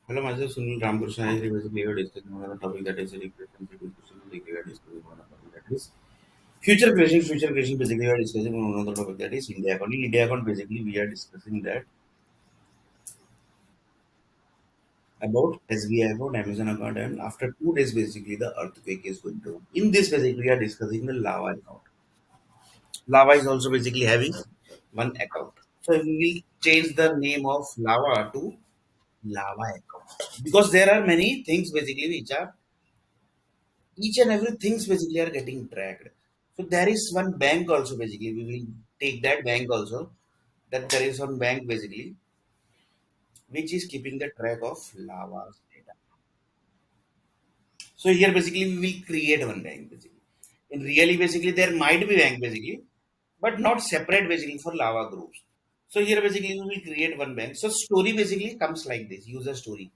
Hello, myself Sunil Ramakrishna. I basically we are discussing on a topic that is recreation between Christian and we are discussing on a topic that is future creation. Future creation basically we are discussing on another topic that is India account. In India account basically we are discussing that about SBI account, Amazon account, and after 2 days basically the earthquake is going to. In this basically we are discussing the lava account. Lava is also basically having one account. So we will change the name of lava to lava account because there are many things basically which are each and every things basically are getting tracked. So there is one bank also basically. We will take that bank also. That there is one bank basically which is keeping the track of lava's data. So here basically we will create one bank basically. In really basically there might be bank basically, but not separate basically for lava groups. So here basically we will create one bank. So story basically comes like this. User story.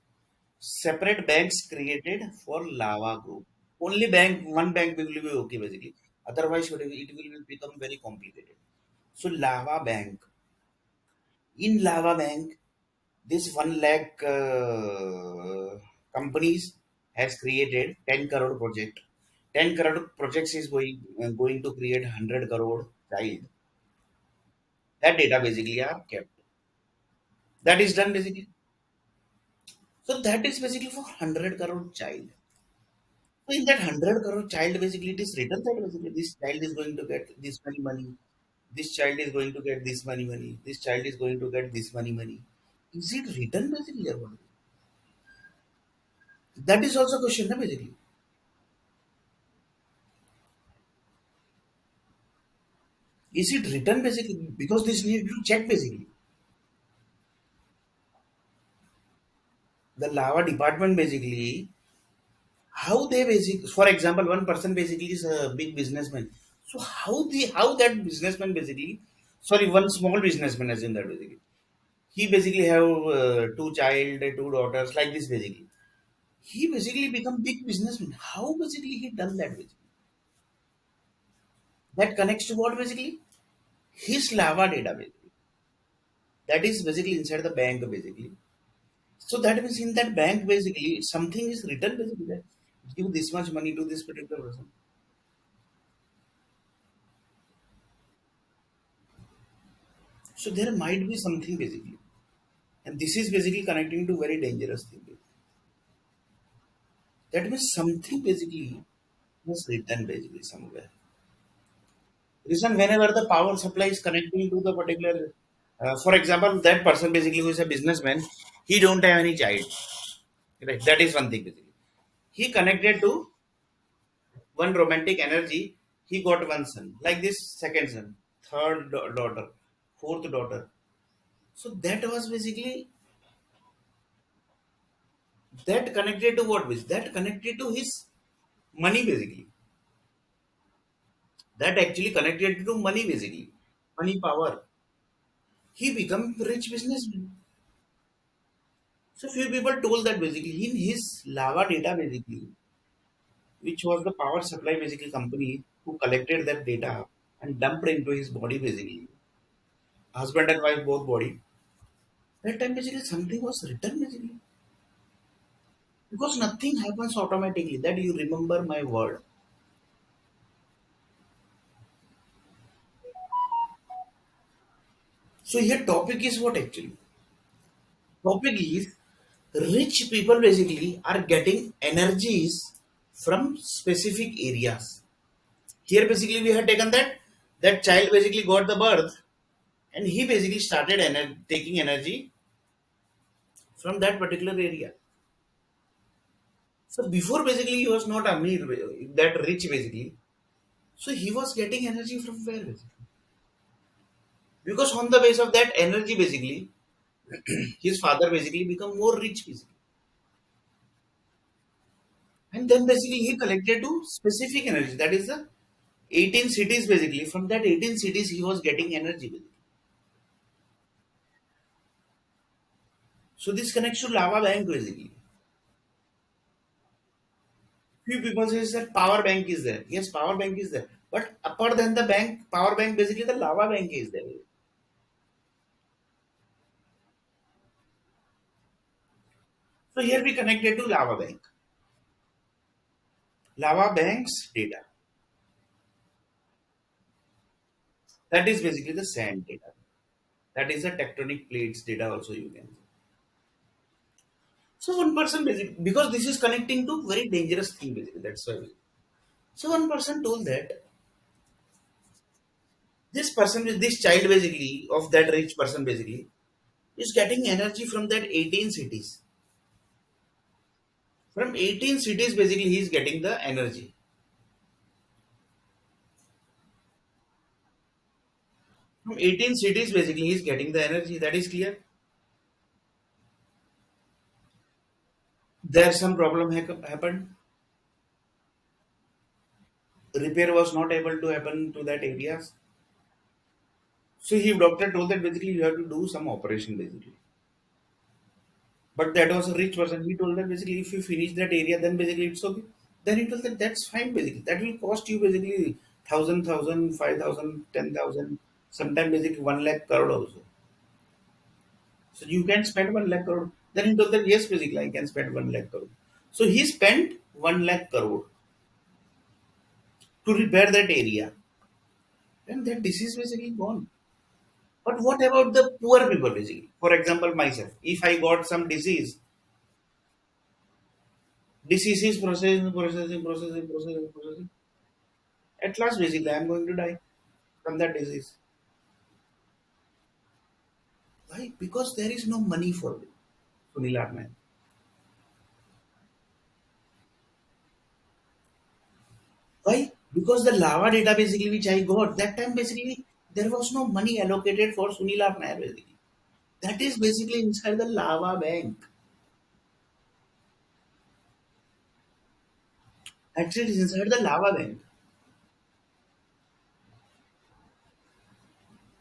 Separate banks created for lava group. Only bank, one bank will be okay basically. Otherwise, it will become very complicated. So lava bank. In lava bank, this 1 lakh companies has created 10 crore project. 10 crore projects is going to create 100 crore child. That data basically are kept. That is done basically. So that is basically for 100 crore child. So in that 100 crore child, basically it is written that basically this child is going to get this many money. This child is going to get this money money. This child is going to get this money money. Is it written basically or what? That is also a question, na, basically. Is it written basically? Because this need to check basically. The lava department basically, how they basically, for example, one person basically is a big businessman. So how that businessman basically, sorry, one small businessman as in that basically. He basically have two child, two daughters, like this basically. He basically become big businessman. How basically he done that basically? That connects to what basically? His lava data basically. That is basically inside the bank basically. So that means in that bank basically something is written basically that give this much money to this particular person. So there might be something basically. And this is basically connecting to very dangerous thing. That means something basically was written basically somewhere. Reason whenever the power supply is connecting to the particular, for example, that person basically who is a businessman, he don't have any child. Right? That is one thing basically. He connected to one romantic energy. He got one son, like this second son, third daughter, fourth daughter. So that was basically that connected to what was that connected to his money basically. That actually connected to money basically, money power. He become rich businessman. So few people told that basically in his lava data basically, which was the power supply basically company who collected that data and dumped into his body basically, husband and wife both body. That time basically something was written basically because nothing happens automatically. That you remember my word. So here topic is what actually? Topic is rich people basically are getting energies from specific areas. Here basically we have taken that child basically got the birth and he basically started taking energy from that particular area. So before basically he was not Amir, that rich basically. So he was getting energy from where basically? Because on the base of that energy basically, his father basically become more rich basically. And then basically he collected to specific energy. That is the 18 cities basically. From that 18 cities he was getting energy basically. So this connects to lava bank basically. Few people says that power bank is there. Yes, power bank is there. But upper than the bank, power bank basically the lava bank is there. So here we connected to lava bank. Lava bank's data. That is basically the sand data. That is the tectonic plates data also you can see. So one person basically, because this is connecting to very dangerous thing basically, that's why. So one person told that this person, this child basically of that rich person basically is getting energy from that 18 cities. From 18 cities basically he is getting the energy. From 18 cities basically he is getting the energy. That is clear. There some problem happened. Repair was not able to happen to that areas. So he doctor told that basically you have to do some operation basically. But that was a rich person. He told that basically if you finish that area, then basically it's okay. Then he told that that's fine basically. That will cost you basically thousand, 5,000, 10,000, sometime basically 1 lakh crore also. So you can spend 1 lakh crore. Then he told that yes, basically I can spend 1 lakh crore. So he spent 1 lakh crore to repair that area. And that disease basically gone. But what about the poor people basically? For example, myself. If I got some disease is processing. At last, basically, I am going to die from that disease. Why? Because there is no money for it. Sunil man. Why? Because the lava data basically which I got that time basically there was no money allocated for Sunil Nair basically. That is basically inside the lava bank. Actually, it is inside the lava bank.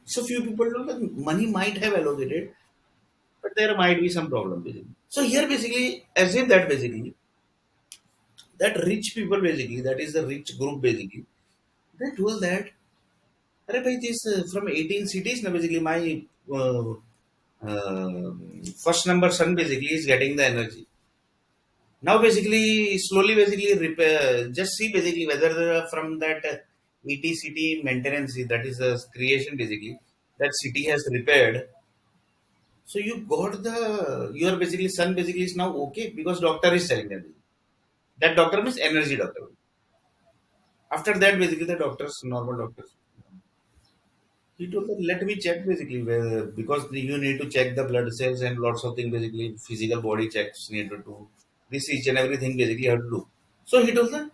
So few people know that money might have allocated, but there might be some problem basically. So here basically, as if that basically, that rich people basically, that is the rich group basically, they told that अरे भाई this from 18 cities now basically my uh, uh, first number son basically is getting the energy. Now basically slowly basically repair just see basically whether from that ETCT maintenance that is the creation basically that city has repaired. So you got the your basically son basically is now okay because doctor is telling them that doctor means energy doctor. After that basically the doctors normal doctors. He told that let me check basically whether because you need to check the blood cells and lots of things basically physical body checks need to do this each and everything basically you have to do. So he told that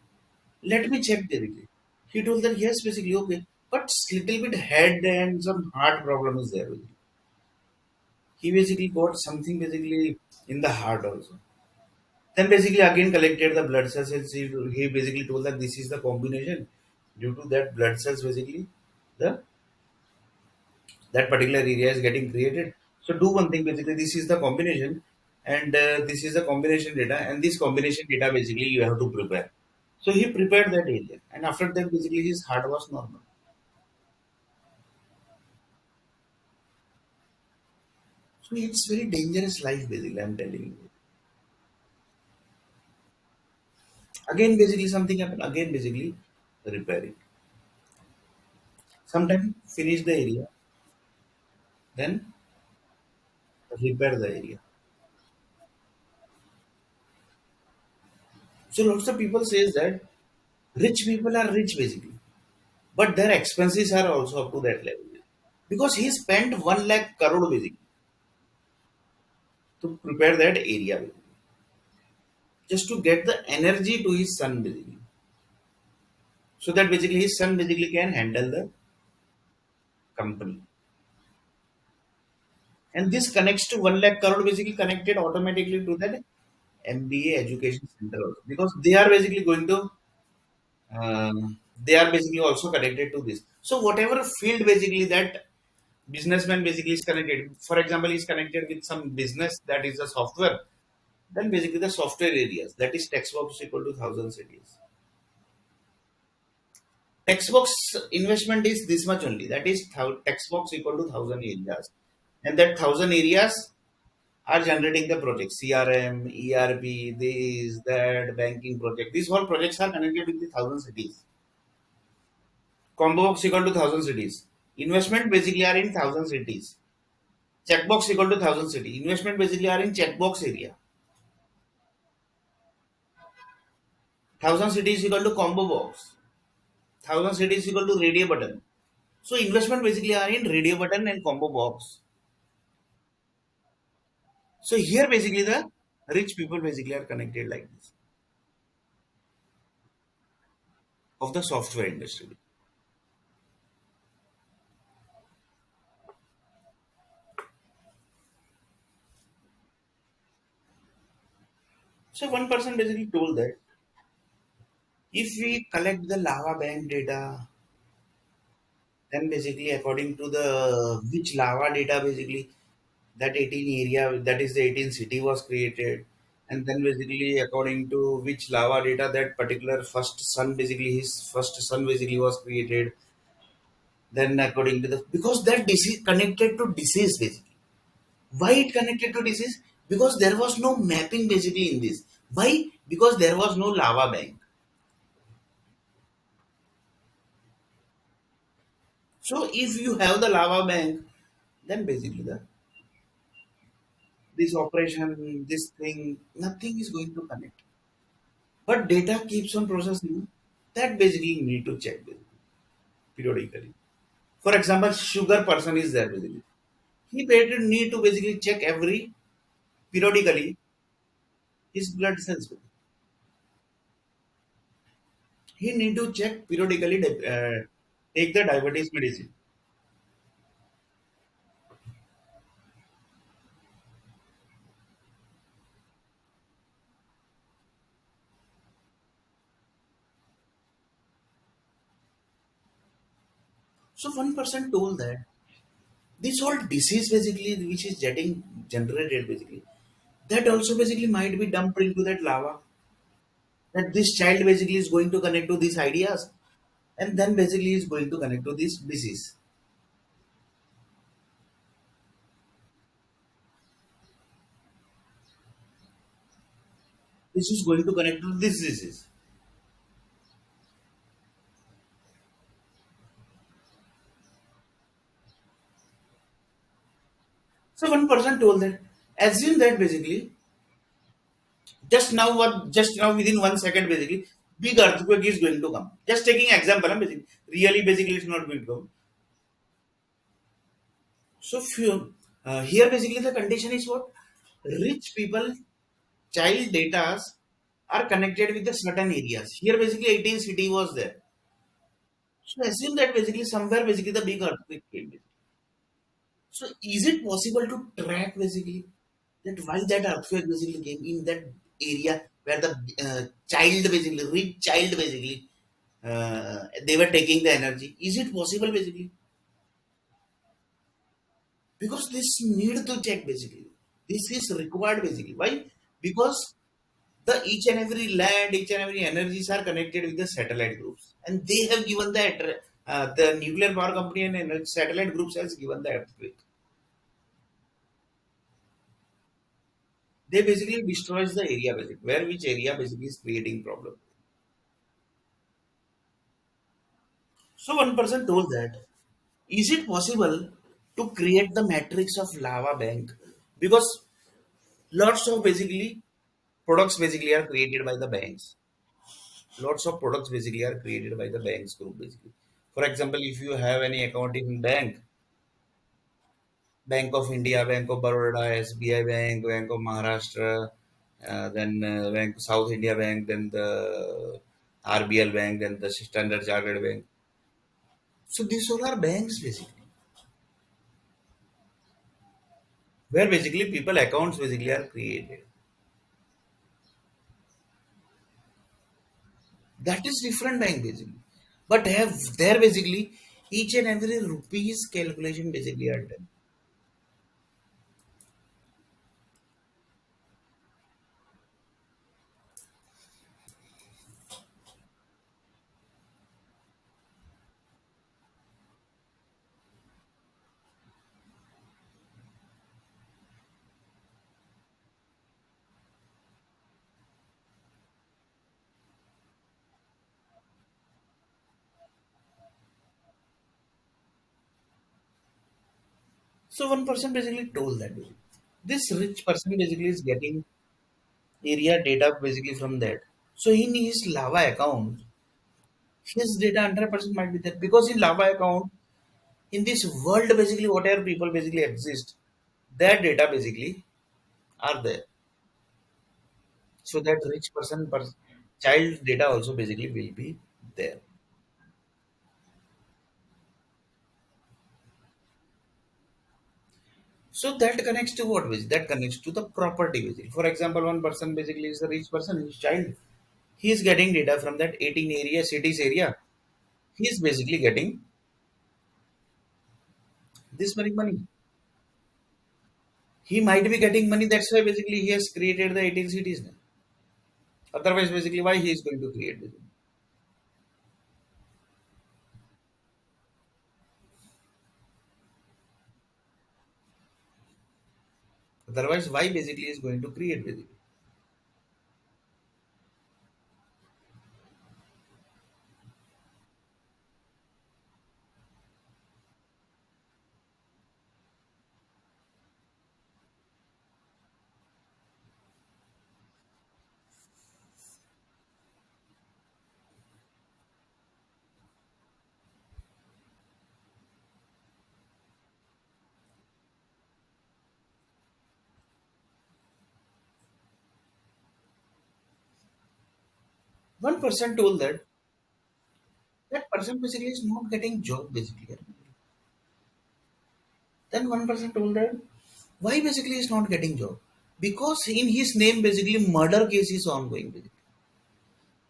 let me check basically. He told that yes basically okay, but little bit head and some heart problem is there. Basically. He basically got something basically in the heart also. Then basically again collected the blood cells and he basically told that this is the combination. Due to that blood cells basically the that particular area is getting created. So do one thing basically this is the combination and this is the combination data and this combination data basically you have to prepare. So he prepared that area and after that basically his heart was normal. So it's very dangerous life basically I'm telling you. Again basically something happened again basically repairing. Sometime finish the area then repair the area. So lots of people says that rich people are rich basically but their expenses are also up to that level because he spent 1 lakh crore basically to prepare that area basically, just to get the energy to his son basically so that basically his son basically can handle the company and this connects to 1 lakh crore basically connected automatically to that MBA education center also because they are basically going to they are basically also connected to this so whatever field basically that businessman basically is connected for example is connected with some business that is a software then basically the software areas that is textbooks equal to thousand cities textbooks investment is this much only that is textbooks equal to thousand areas and that thousand areas are generating the projects, CRM, ERP, this, that, banking project. These all projects are connected with the thousand cities. Combo box equal to thousand cities. Investment basically are in thousand cities. Checkbox equal to thousand city. Investment basically are in checkbox area. Thousand cities equal to combo box. Thousand cities equal to radio button. So investment basically are in radio button and combo box. So here basically the rich people basically are connected like this of the software industry. So one person basically told that if we collect the lava bank data, then basically according to the which lava data basically that 18 area, that is the 18 city was created, and then basically according to which lava data that particular first sun basically his first sun basically was created, then according to the because that disease connected to disease basically. Why it connected to disease? Because there was no mapping basically in this. Why? Because there was no lava bank. So if you have the lava bank, then basically the this operation, this thing, nothing is going to connect. But data keeps on processing. That basically you need to check basically, periodically. For example, sugar person is there basically. He basically need to basically check every periodically his blood cells. He need to check periodically. Take the diabetes medicine. So one person told that this whole disease basically which is getting generated basically that also basically might be dumped into that lava. That this child basically is going to connect to these ideas and then basically is going to connect to this disease. This is going to connect to this disease. So one person told that assume that basically just now within 1 second basically big earthquake is going to come. Just taking example, basically really basically it's not going to come. So few here basically the condition is what rich people child data are connected with the certain areas. Here basically 18 city was there. So assume that basically somewhere basically the big earthquake came. So is it possible to track basically that why that earthquake basically came in that area where the child basically rich child basically they were taking the energy? Is it possible basically? Because this need to check basically. This is required basically. Why? Because the each and every land, each and every energies are connected with the satellite groups, and they have given the nuclear power company and satellite groups has given the earthquake. They basically destroys the area basically, where which area basically is creating problem. So one person told that, is it possible to create the matrix of lava bank? Because lots of basically products basically are created by the banks. Lots of products basically are created by the banks group basically. For example, if you have any account in bank, Bank of India, Bank of Baroda, SBI Bank, Bank of Maharashtra, then Bank South India Bank, then the RBL Bank, then the Standard Chartered Bank. So these all are banks basically, where basically people accounts basically are created. That is different bank basically, but have there basically each and every rupees calculation basically are done. So one person basically told that this rich person basically is getting area data basically from that. So in his Lava account, his data 100% might be there because in Lava account, in this world basically whatever people basically exist, their data basically are there. So that rich child data also basically will be there. So that connects to what basically? That connects to the property basically. For example, one person basically is a rich person, his child. He is getting data from that 18 area, cities area. He is basically getting this many money. He might be getting money. That's why basically he has created the 18 cities now. Otherwise, basically, why he is going to create this? Otherwise, why basically he is going to create basically? 1% told that that person basically is not getting job basically. Then 1% told that why basically he is not getting job? Because in his name basically murder case is ongoing. Basically.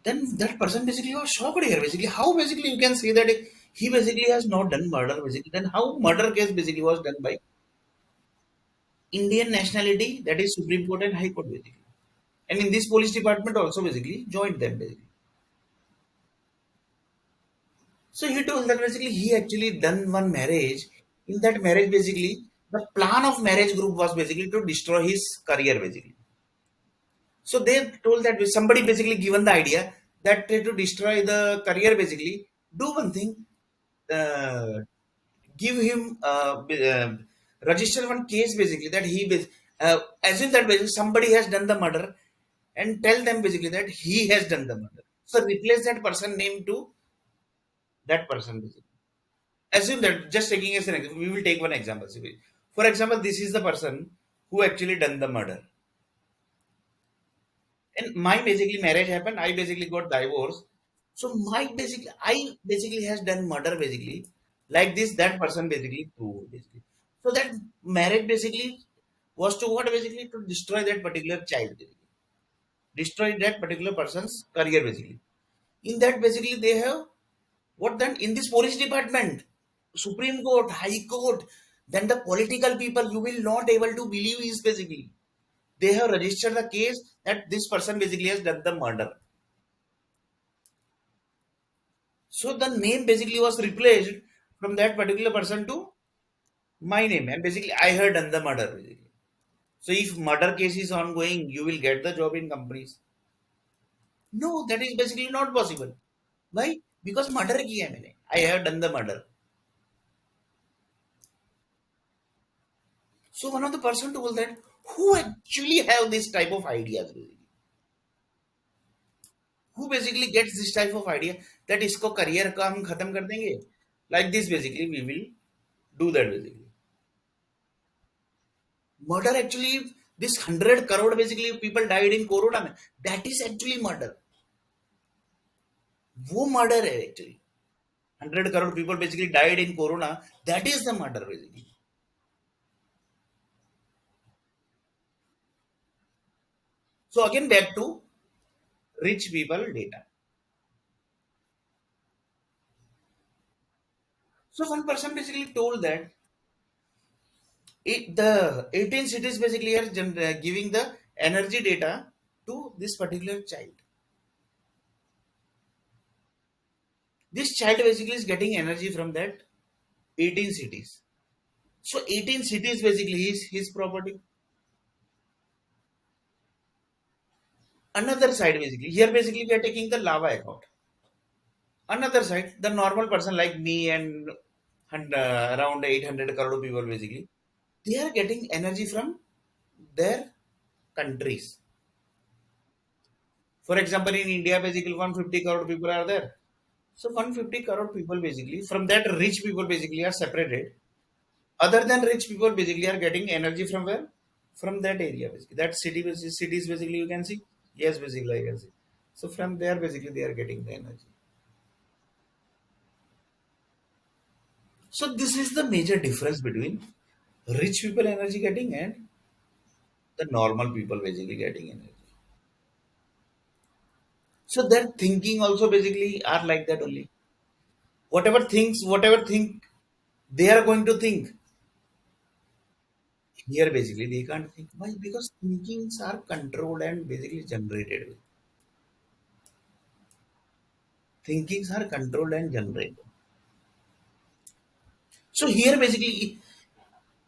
Then that person basically was shocked here. Basically, how basically you can say that he basically has not done murder basically? Then how murder case basically was done by Indian nationality, that is Supreme Court and High Court basically. And in this police department also basically joined them basically. So he told that basically he actually done one marriage. In that marriage basically the plan of marriage group was basically to destroy his career basically. So they told that somebody basically given the idea that to destroy the career basically do one thing, uh, give him register one case basically that assume that basically somebody has done the murder and tell them basically that he has done the murder. So replace that person name to that person basically. Assume that just taking as an example, we will take one example. For example, this is the person who actually done the murder. And my basically marriage happened. I basically got divorced. So my basically I basically has done murder basically like this that person basically proved basically. So that marriage basically was to what basically to destroy that particular child basically. Destroy that particular person's career basically. In that basically they have what done in this police department, Supreme Court, High Court, then the political people you will not able to believe is basically they have registered the case that this person basically has done the murder. So the name basically was replaced from that particular person to my name, and basically I had done the murder. Basically. So if murder case is ongoing, you will get the job in companies. No, that is basically not possible. Why? Because murder किया है मैंने. I have done the murder. So one of the person told that who actually have this type of ideas, basically? Who basically gets this type of idea that इसको career का हम खत्म कर देंगे. Like this basically we will do that basically. Murder actually, this 100 crore basically people died in Corona में. That is actually murder. वो murder है actually. 100 crore people basically died in Corona. That is the murder basically. So again back to rich people data. So one person basically told that the 18 cities basically are giving the energy data to this particular child. This child basically is getting energy from that 18 cities. So 18 cities basically is his property. Another side basically, here basically we are taking the lava account. Another side, the normal person like me and around 800 crore people basically. They are getting energy from their countries. For example, in India, basically 150 crore people are there. So 150 crore people basically, from that rich people basically are separated. Other than rich people basically are getting energy from where? From that area basically. That cities basically you can see. Yes, basically I can see. So from there basically they are getting the energy. So this is the major difference between rich people energy getting and the normal people basically getting energy. So their thinking also basically are like that only. Whatever think they are going to think. Here basically they can't think. Why? Because thinkings are controlled and basically generated. Thinkings are controlled and generated. So here basically,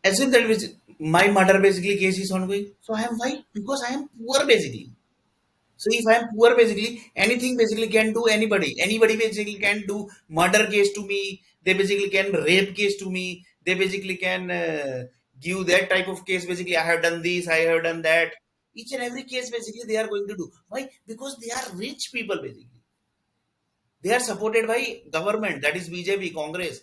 as in that my mother basically case is ongoing. So I am why? Because I am poor basically. So if I am poor basically, anything basically can do anybody. Anybody basically can do murder case to me. They basically can rape case to me. They basically can give that type of case. Basically, I have done this, I have done that. Each and every case basically they are going to do. Why? Because they are rich people basically. They are supported by government, that is BJP, Congress,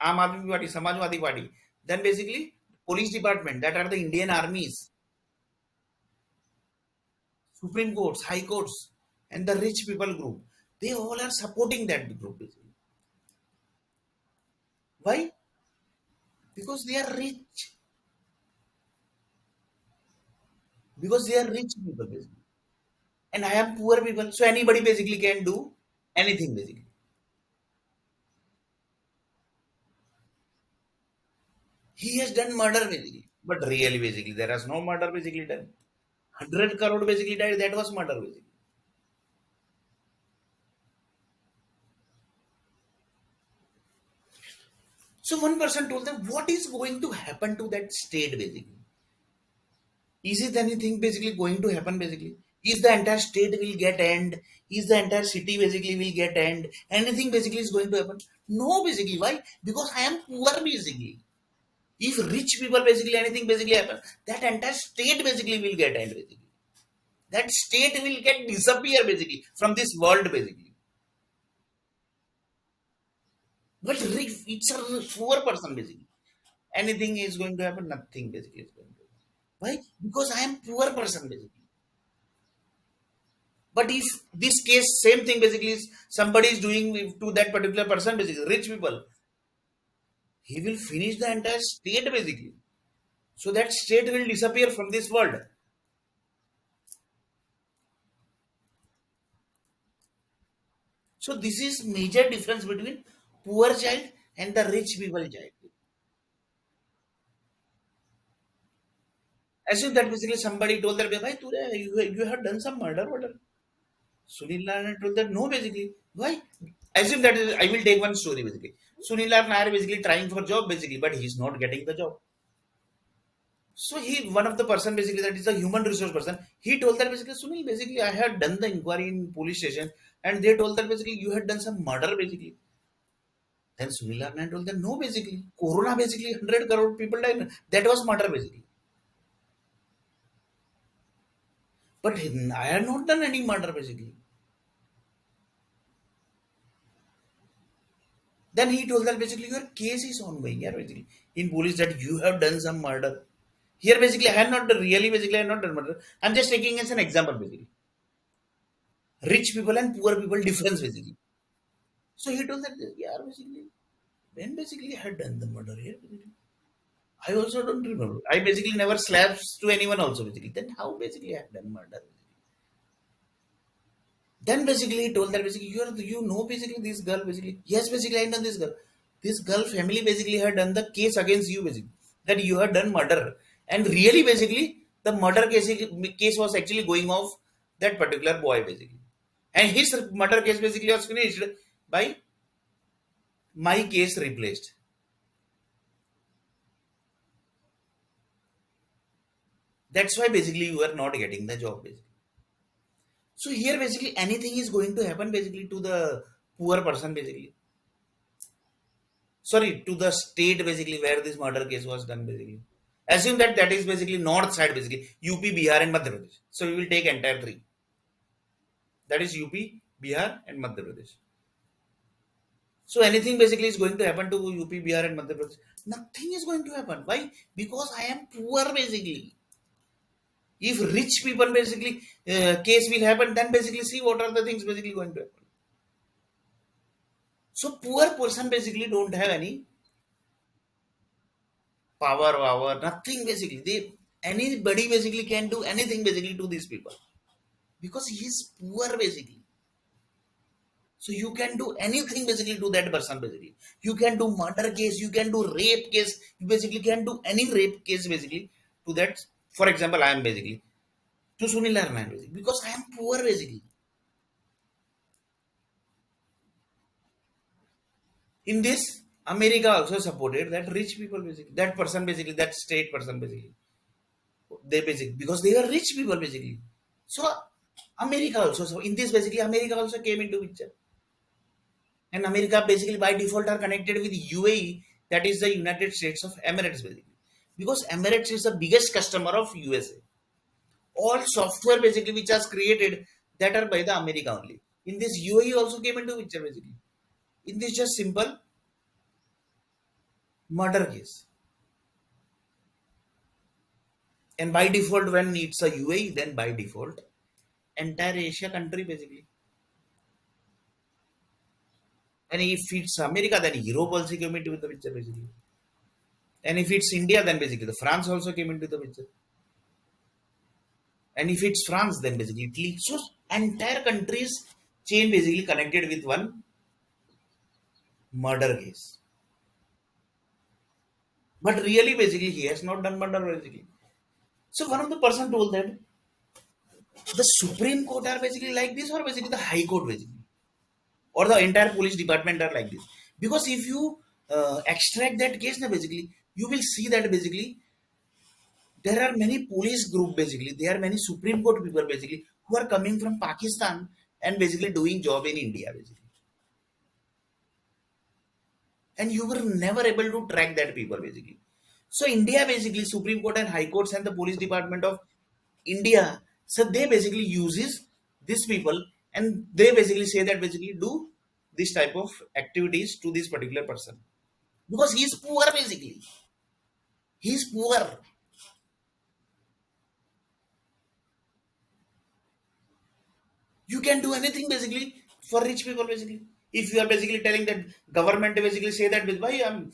Aam Aadmi Party, Samajwadi Party. Then basically police department, that are the Indian armies, Supreme Courts, High Courts, and the rich people group. They all are supporting that group basically. Why? Because they are rich. Because they are rich people basically. And I am poor people. So anybody basically can do anything basically. He has done murder basically. But really basically there is no murder basically done. 100 crore basically died, that was murder basically. So one person told them, what is going to happen to that state basically? Is it anything basically going to happen basically? Is the entire state will get end? Is the entire city basically will get end? Anything basically is going to happen? No, basically. Why? Because I am poor basically. If rich people basically anything basically happen, that entire state basically will get end basically. That state will get disappear basically from this world basically. But rich, it's a poor person basically. Anything is going to happen, nothing basically is going to happen. Why? Because I am poor person basically. But if this case, same thing basically is somebody is doing to that particular person basically, rich people, he will finish the entire state basically. So that state will disappear from this world. So this is major difference between poor child and the rich people child. As if that basically somebody told that, "Bhai, you have done some murder, murder." Sunil Nair told that no, basically. Why? As if that is, I will take one story basically. Sunil Nair basically trying for job basically, but he's not getting the job. So one of the person basically that is a human resource person. He told that basically, Sunil, basically I had done the inquiry in police station, and they told that basically you had done some murder basically. Then Sunil Nair told that no, basically Corona basically 100 crore people died. That was murder basically. But I had not done any murder basically. Then he told that basically your case is ongoing here basically in police that you have done some murder. Here basically I had not really basically I had not done murder. I'm just taking as an example basically. Rich people and poor people difference basically. So he told that yeah basically when basically I had done the murder here basically. I also don't remember. I basically never slaps to anyone also basically. Then how basically I had done murder? Then basically he told that basically you know basically this girl basically yes basically I know this girl. This girl family basically had done the case against you basically that you had done murder and really basically the murder case was actually going off that particular boy basically and his murder case basically was finished by my case replaced. That's why basically you are not getting the job basically. So here basically anything is going to happen basically to the poor person basically. Sorry, to the state basically where this murder case was done basically. Assume that that is basically north side, basically UP, Bihar, and Madhya Pradesh. So we will take entire three. That is UP, Bihar, and Madhya Pradesh. So anything basically is going to happen to UP, Bihar, and Madhya Pradesh. Nothing is going to happen. Why? Because I am poor basically. If rich people basically case will happen, then basically see what are the things basically going to happen. So poor person basically don't have any power, nothing basically. They anybody basically can do anything basically to these people because he is poor basically. So you can do anything basically to that person basically. You can do murder case, you can do rape case, you basically can do any rape case basically to that. For example, I am basically to Sunil Narman basically because I am poor basically. In this, America also supported that rich people basically, that person basically, that state person basically. They basically because they are rich people basically. So America also, so in this basically America also came into picture. And America basically by default are connected with UAE, that is the United States of Emirates basically. Because Emirates is the biggest customer of USA. All software basically which was created that are by the America only. In this UAE also came into picture basically. In this just simple murder case. And by default when it's a UAE, then by default entire Asia country basically. And if it's America, then Europe also came into the picture basically. And if it's India, then basically the France also came into the picture. And if it's France, then basically Italy. So entire countries chain basically connected with one murder case. But really, basically, he has not done murder basically. So one of the person told that the Supreme Court are basically like this, or basically the High Court basically, or the entire police department are like this. Because if you extract that case, now basically you will see that basically there are many police group basically. There are many Supreme Court people basically who are coming from Pakistan and basically doing job in India basically. And you were never able to track that people basically. So India basically Supreme Court and High Courts and the police department of India, so they basically uses these people and they basically say that basically do this type of activities to this particular person because he is poor basically. He is poor. You can do anything basically for rich people basically. If you are basically telling that government basically say that why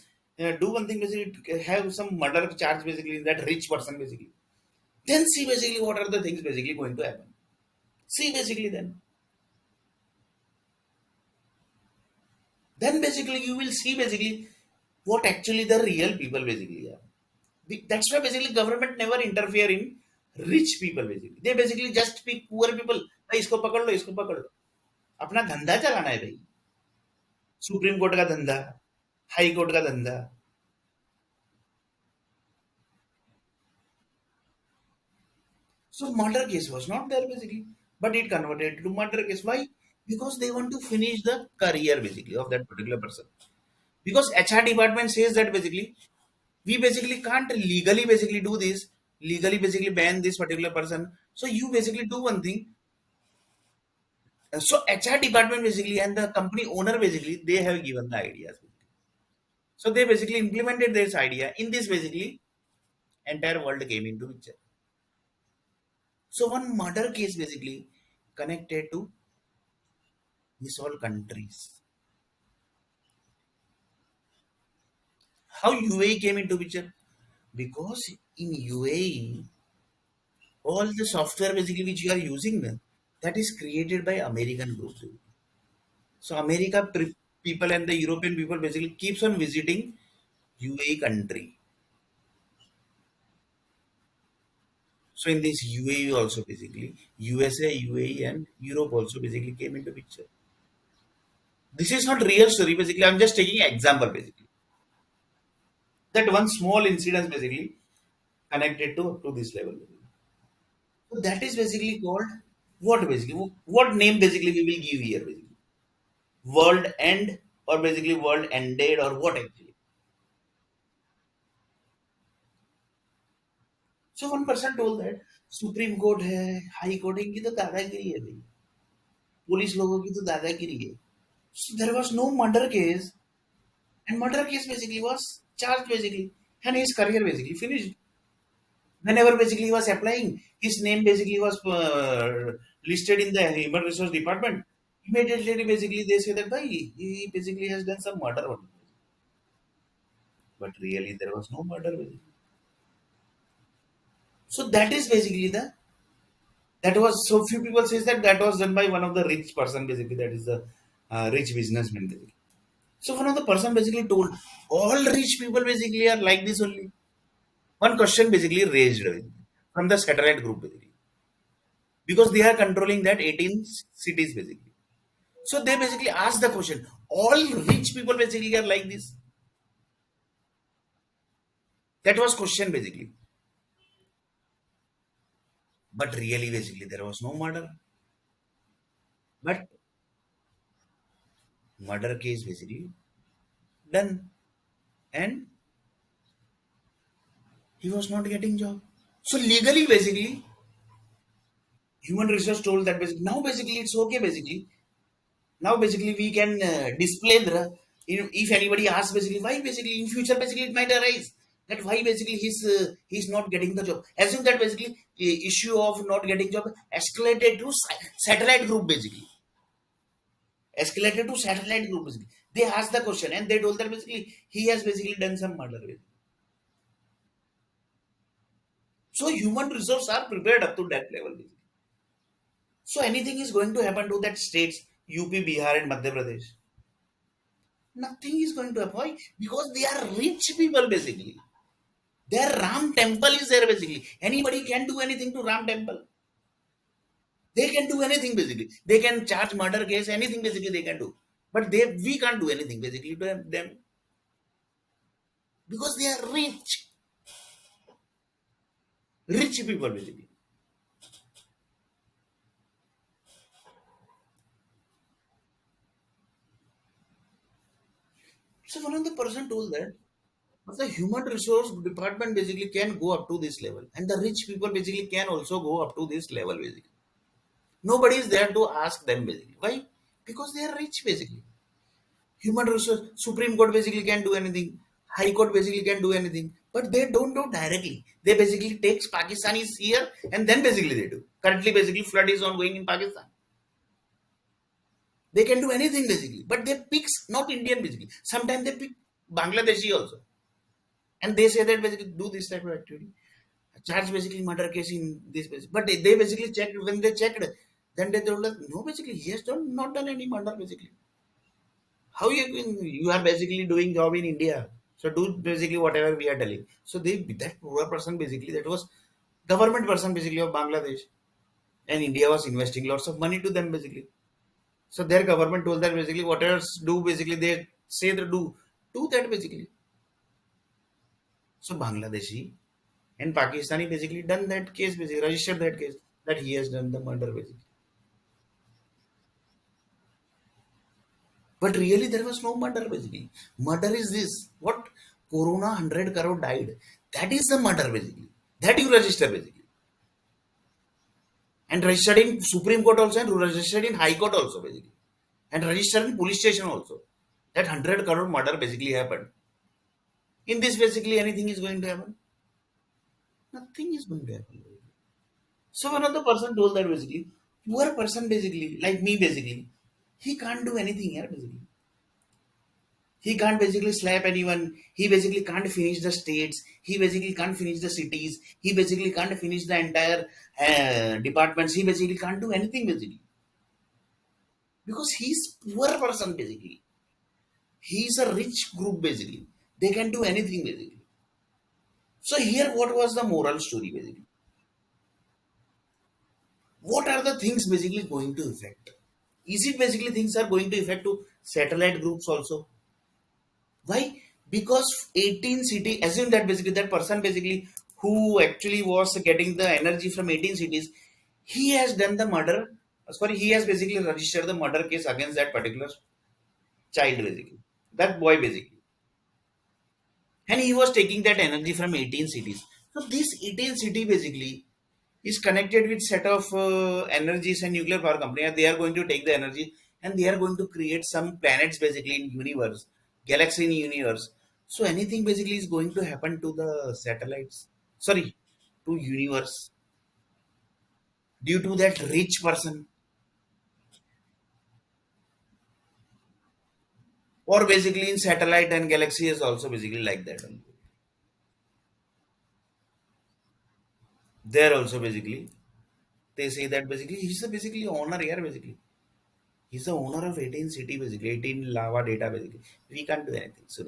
do one thing basically have some murder charge basically in that rich person basically, then see basically what are the things basically going to happen. See basically then basically you will see basically what actually the real people basically are. That's why basically government never interfere in rich people basically. They basically just pick poor people. भाई इसको पकड़ लो, इसको पकड़ लो. अपना धंधा चलाना है भाई. सुप्रीम कोर्ट का धंधा, हाई कोर्ट का धंधा. So murder case was not there basically, but it converted to murder case. Why? Because they want to finish the career basically of that particular person. Because HR department says that basically we basically can't legally basically do this, legally basically ban this particular person. So you basically do one thing. So HR department basically and the company owner basically they have given the ideas. So they basically implemented this idea. In this basically entire world came into picture. So one murder case basically connected to these all countries. How UAE came into picture? Because in UAE all the software basically which you are using that is created by American groups. So America people and the European people basically keeps on visiting UAE country. So in this UAE also basically USA, UAE and Europe also basically came into picture. This is not real story basically. I'm just taking example basically. That one small incident basically connected to up to this level. So that is basically called what basically what name basically we will give here basically. World end or basically world ended or what actually. So one person told that supreme court है, high court है, इनकी तो दादागिरी है भाई, police लोगों की तो दादागिरी है. So there was no murder case, and murder case basically was charged basically, and his career basically finished. Whenever basically he was applying, his name basically was listed in the human resource department. Immediately, basically they say that bhai, he basically has done some murder only. But really there was no murder basically. So that is basically the that was so few people says that that was done by one of the rich person basically, that is the rich businessman basically. So one of the person basically told all rich people basically are like this only. One question basically raised from the satellite group basically, because they are controlling that 18 cities basically. So they basically ask the question: all rich people basically are like this. That was question basically. But really basically there was no murder. But murder case basically done, and he was not getting job. So legally basically human resource told that basically now basically it's okay basically. Now basically we can display the, if anybody asks basically why basically in future basically it might arise that why basically he's not getting the job. Assume that basically the issue of not getting job escalated to satellite group basically. Escalated to satellite group basically. They asked the question and they told that basically he has basically done some murder. So human resources are prepared up to that level basically. So anything is going to happen to that states UP, Bihar, and Madhya Pradesh. Nothing is going to happen. Because they are rich people basically. Their Ram temple is there basically. Anybody can do anything to Ram temple. They can do anything basically. They can charge murder case, anything basically they can do. But we can't do anything basically to them because they are rich, rich people basically. So one of the person told that but the human resource department basically can go up to this level, and the rich people basically can also go up to this level basically. Nobody is there to ask them basically. Why? Because they are rich basically. Human resource Supreme Court basically can do anything. High Court basically can do anything. But they don't do directly. They basically takes Pakistanis here and then basically they do. Currently basically flood is ongoing in Pakistan. They can do anything basically. But they pick not Indian basically. Sometimes they pick Bangladeshi also. And they say that basically do this type of activity. Charge basically murder case in this basically. But they basically checked when they checked, then they told us no basically he has done not done any murder basically. How you are basically doing job in India? So do basically whatever we are telling. So they that poor person basically that was government person basically of Bangladesh, and India was investing lots of money to them basically. So their government told that basically whatever do basically they say they do that basically. So Bangladeshi and Pakistani basically done that case basically registered that case that he has done the murder basically. But really, there was no murder basically. Murder is this. What? Corona 100 crore died. That is the murder basically. That you register basically. And registered in Supreme Court also and registered in High Court also basically. And registered in police station also. That 100 crore murder basically happened. In this basically anything is going to happen? Nothing is going to happen. So one of the person told that basically, poor person basically, like me basically, he can't do anything here basically. He can't basically slap anyone. He basically can't finish the states. He basically can't finish the cities. He basically can't finish the entire departments. He basically can't do anything basically because he's poor person basically. He's a rich group basically. They can do anything basically. So here, what was the moral story basically? What are the things basically going to affect? Is it basically things are going to affect to satellite groups also? Why? Because 18 city, assume that basically that person basically who actually was getting the energy from 18 cities, he has done the murder. Sorry, he has basically registered the murder case against that particular child basically, that boy basically, and he was taking that energy from 18 cities. So this 18 city basically is connected with set of energies and nuclear power company, and they are going to take the energy and they are going to create some planets basically in universe, galaxy in universe. So anything basically is going to happen to the satellites. Sorry, to universe due to that rich person, or basically in satellite and galaxy is also basically like that only. There also basically they say that basically he's the basically owner here basically. He's the owner of 18 city basically, 18 lava data basically. We can't do anything. So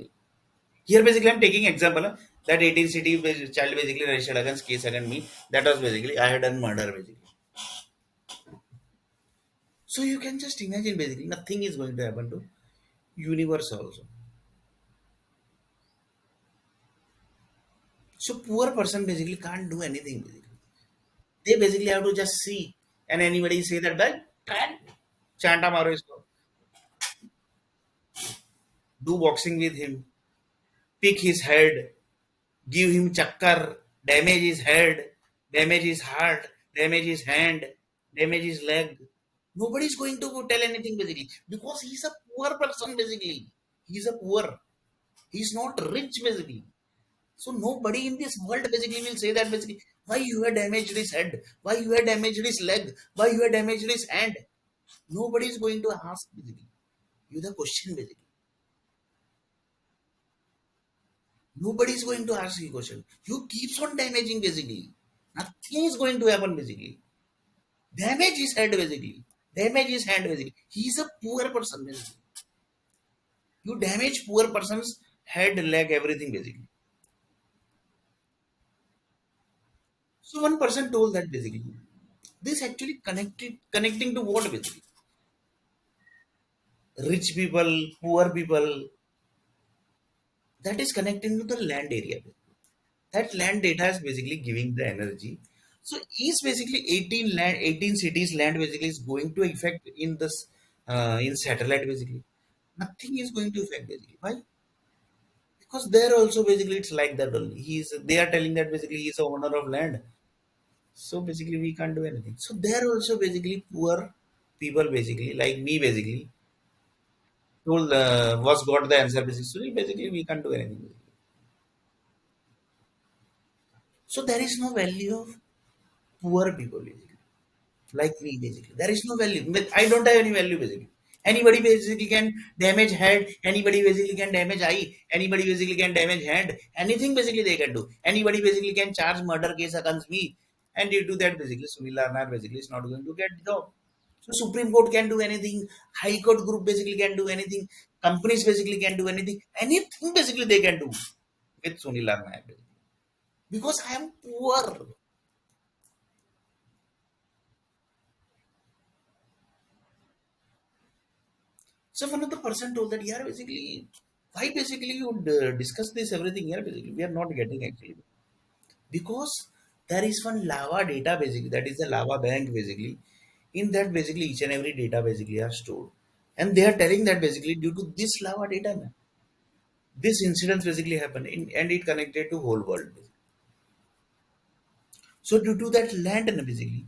here basically I'm taking example that 18 city child basically registered against case against me. That was basically I had done murder basically. So you can just imagine basically nothing is going to happen to universe also. So poor person basically can't do anything basically. They basically have to just see and anybody say that chanta maro isko, do boxing with him, pick his head, give him chakkar, damage his head, damage his heart, damage his hand, damage his leg. Nobody is going to tell anything basically because he's a poor person basically. He's a poor. He's not rich basically. So nobody in this world basically will say that basically why you have damaged his head, why you have damaged his leg, why you have damaged his hand. Nobody is going to ask basically. You the question basically. Nobody is going to ask you question. You keeps on damaging basically. Nothing is going to happen basically. Damage his head basically. Damage his hand basically. He's a poor person basically. You damage poor person's head, leg, everything basically. So one person told that basically. This actually connecting to what basically? Rich people, poor people. That is connecting to the land area. That land data is basically giving the energy. So is basically 18 cities land basically is going to affect in this in satellite basically. Nothing is going to affect basically. Why? Because there also basically it's like that only. They are telling that basically he's a owner of land. So basically we can't do anything. So there also basically poor people basically like me basically told was got the answer basically. So basically we can't do anything. So there is no value of poor people basically. Like me basically. There is no value. But I don't have any value basically. Anybody basically can damage head, anybody basically can damage eye, anybody basically can damage hand, anything basically they can do. Anybody basically can charge murder case against me. And due to that basically Sunil Arnar basically is not going to get job. So Supreme Court can do anything, High Court group basically can do anything, companies basically can do anything, anything basically they can do with Sunil Arnar basically. Because I am poor. So one of the person told that, yeah, basically, why basically you would discuss this everything here? Basically, we are not getting actually because there is one lava data basically that is the lava bank basically. In that basically each and every data basically are stored, and they are telling that basically due to this lava data, man, this incidents basically happen and it connected to whole world. So due to that land and basically,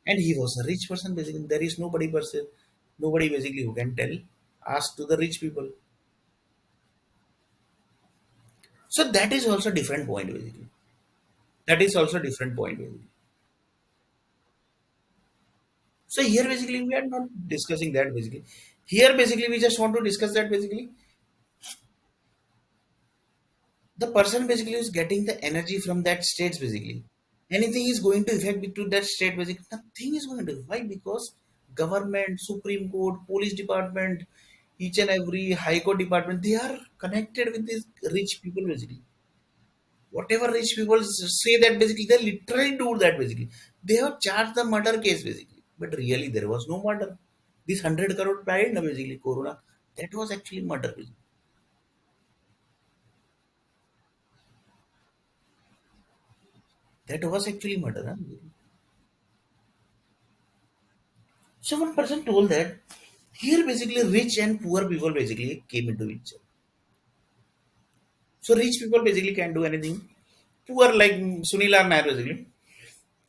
and he was a rich person basically. There is nobody basically who can tell. Ask to the rich people. So that is also different point basically. That is also different point basically. So here basically we are not discussing that basically. Here basically we just want to discuss that basically the person basically is getting the energy from that states basically. Anything is going to affect to that state basically. Nothing is going to. Why? Because government, Supreme Court, police department, each and every high court department, they are connected with these rich people basically. Whatever rich people say that basically they literally do that basically. They have charged the murder case basically, but really there was no murder. This 100 crore died na basically corona, that was actually murder basically. That was actually murder. Huh? So one person told that here basically rich and poor people basically came into each other. So rich people basically can do anything. poor like Sunil or Nair basically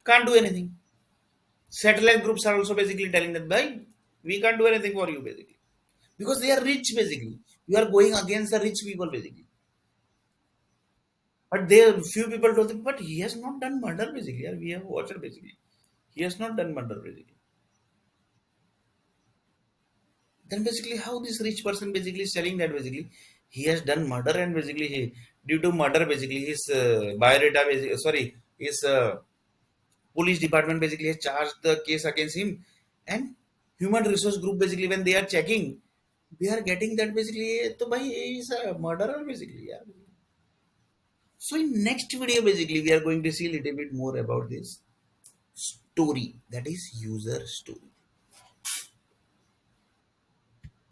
can't do anything. Satellite groups are also basically telling that, bhai, we can't do anything for you basically because they are rich basically. You are going against the rich people basically. But there few people told them, but he has not done murder basically. Yeah, we have watched basically. He has not done murder basically. Then basically how this rich person basically is telling that basically he has done murder and basically he due to murder basically his biodata basically, sorry, his police department basically has charged the case against him, and human resource group basically when they are checking they are getting that basically to bhai he is a murderer basically, yeah. So in next video basically we are going to see a little bit more about this story, that is user story.